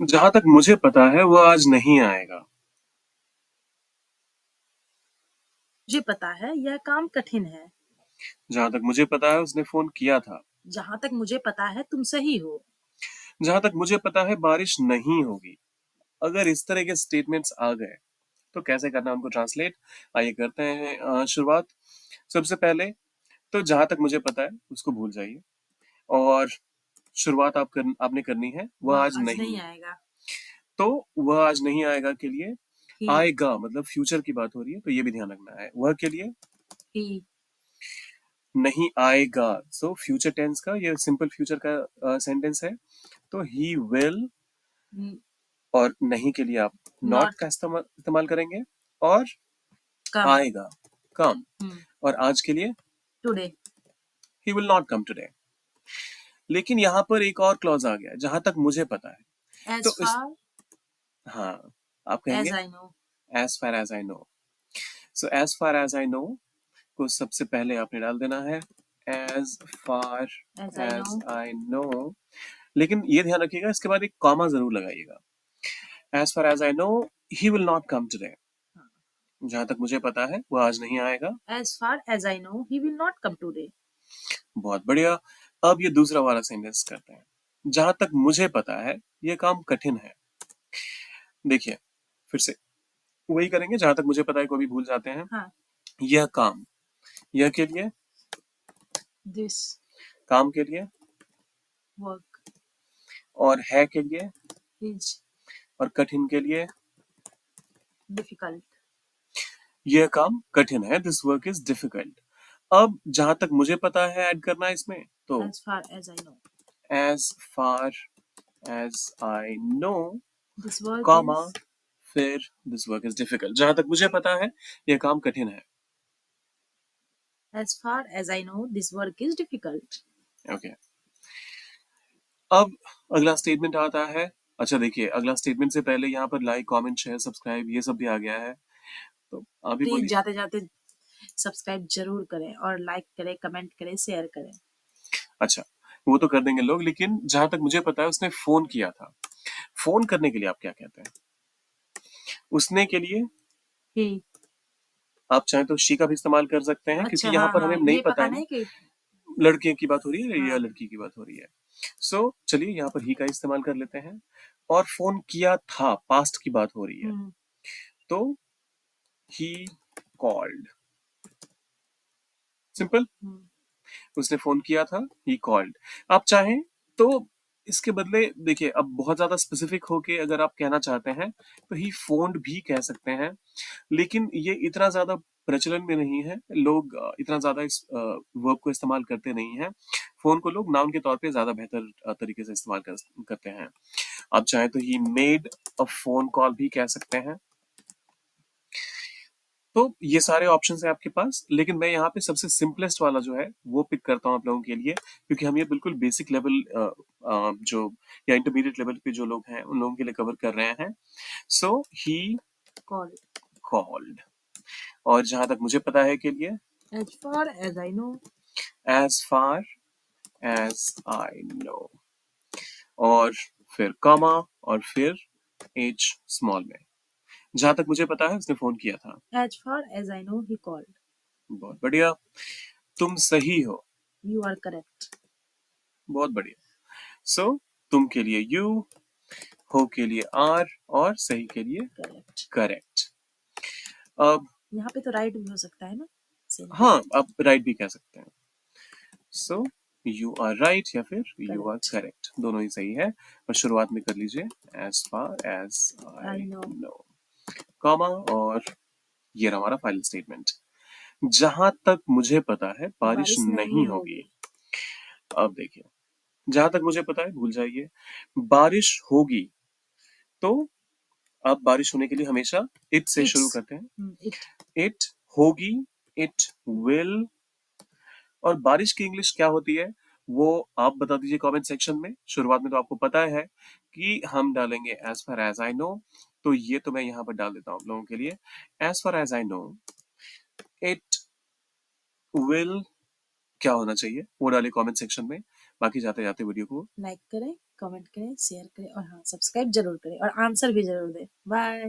जहां तक मुझे पता है वो आज नहीं आएगा। मुझे पता है यह काम कठिन है। जहां तक मुझे पता है उसने फोन किया था। जहां तक मुझे पता है तुम सही हो। जहां तक मुझे पता है बारिश नहीं होगी। अगर इस तरह के स्टेटमेंट्स आ गए तो कैसे करना है उनको ट्रांसलेट। आइए करते हैं शुरुआत। सबसे पहले तो जहां तक मुझे पता है उसको भूल जाइए और शुरुआत आपने करनी है वह वह आज आज नहीं नहीं है। आएगा। तो वह आज नहीं आएगा के लिए ही आएगा मतलब फ्यूचर की बात हो रही है तो ये भी ध्यान रखना है। वह के लिए ही नहीं आएगा। सो फ्यूचर टेंस का ये सिंपल फ्यूचर का सेंटेंस है। तो ही विल और नहीं के लिए आप नॉट नॉट का इस्तेमाल करेंगे और कम आएगा कम। और आज के लिए today. He will not come today. लेकिन यहाँ पर एक और क्लॉज आ गया जहां तक मुझे पता है। एज तो इस फार हाँ आप एज कहेंगे I know. As far as I know. So as far as I know को सबसे पहले आपने डाल देना है as far as I know. As I know. लेकिन ये ध्यान रखिएगा इसके बाद एक कॉमा जरूर लगाइएगा। As far as I know he will not come today. जहां तक मुझे पता है वो आज नहीं आएगा। As far as I know he will not come today. बहुत बढ़िया। अब ये दूसरा वाला सेंटेंस करते हैं। जहां तक मुझे पता है ये काम कठिन है। देखिए फिर से वही करेंगे जहां तक मुझे पता है को भी भूल जाते हैं। हाँ। यह काम यह के लिए दिस काम के लिए वर्क और है के लिए इज और कठिन के लिए। डिफिकल्ट। यह काम कठिन है दिस वर्क इज डिफिकल्ट। अब जहां तक मुझे पता है ऐड करना है इसमें तो as far as I know as far as I know this work comma is. फिर दिस वर्क इज डिफिकल्ट। जहां तक मुझे पता है यह काम कठिन है। As far as I know this work is difficult. Okay अब अगला स्टेटमेंट आता है। अच्छा देखिए अगला स्टेटमेंट से पहले यहाँ पर लाइक कमेंट शेयर सब्सक्राइब ये सब भी आ गया है। तो आप भी प्लीज बोलिए। जाते जाते सब्सक्राइब जरूर करें और लाइक करें, कमेंट करें, शेयर करें। अच्छा वो तो कर देंगे लोग लेकिन जहां तक मुझे पता है उसने फोन किया था। फोन करने के लिए आप क्या कहते हैं। उसने के लिए ही। आप चाहें तो शी का भी इस्तेमाल कर सकते हैं क्योंकि अच्छा, यहाँ हाँ पर हमें हाँ, नहीं ये पता पता है ना नहीं कि। लड़के की बात हो रही है या हाँ। लड़की की बात हो रही है। सो चलिए यहाँ पर ही का इस्तेमाल कर लेते हैं। और फोन किया था पास्ट की बात हो रही है हम्म। तो ही कॉल्ड। सिंपल। हम्म। उसने फोन किया था ही कॉल्ड। आप चाहें तो इसके बदले देखिए अब बहुत ज्यादा स्पेसिफिक होके अगर आप कहना चाहते हैं तो ही फोन्ड भी कह सकते हैं। लेकिन ये इतना ज्यादा प्रचलन में नहीं है। लोग इतना ज्यादा इस वर्ब को इस्तेमाल करते नहीं हैं। फोन को लोग नाउन के तौर पे ज्यादा बेहतर तरीके से इस्तेमाल करते हैं। आप चाहें तो he made a phone call भी कह सकते हैं। तो ये सारे ऑप्शन है आपके पास लेकिन मैं यहाँ पे सबसे सिंपलेस्ट वाला जो है वो पिक करता हूँ आप लोगों के लिए क्योंकि हम ये बिल्कुल बेसिक लेवल जो या इंटरमीडिएट लेवल पे जो लोग हैं उन लोगों के लिए कवर कर रहे हैं। So he call. कॉल्ड। और जहां तक मुझे पता है के लिए as far as I know. As far as I know और फिर कॉमा और फिर एच स्मॉल में। जहां तक मुझे पता है उसने फोन किया था। As far as I know he called. बहुत बढ़िया। तुम सही हो। You are correct. बहुत बढ़िया। सो तुम के लिए यू हो के लिए आर और सही के लिए करेक्ट। करेक्ट। अब यहाँ पे तो राइट भी हो सकता है ना, सेम हाँ टू। आप राइट भी कह सकते हैं। सो यू आर राइट या फिर यू आर करेक्ट। करेक्ट दोनों ही सही है। और शुरुआत में कर लीजिए as far as I I know. No comma और ये रहा हमारा फाइनल स्टेटमेंट। जहां तक मुझे पता है बारिश बारिश नहीं नहीं होगी। होगी। अब देखिए जहां तक मुझे पता है भूल जाइए। बारिश होगी तो आप बारिश होने के लिए हमेशा इट से इट्स। शुरू करते हैं। इट। इट होगी इट विल। और बारिश की इंग्लिश क्या होती है वो आप बता दीजिए कमेंट सेक्शन में। शुरुआत में तो आपको पता है कि हम डालेंगे as far as I know. तो ये तो मैं यहाँ पर डाल देता हूँ आप लोगों के लिए। As far as I know it will क्या होना चाहिए वो डालिए कमेंट सेक्शन में। बाकी जाते जाते वीडियो को लाइक करें, कमेंट करें, शेयर करें और हाँ, सब्सक्राइब ज़रूर करें और आंसर भी ज़रूर दें। बाय।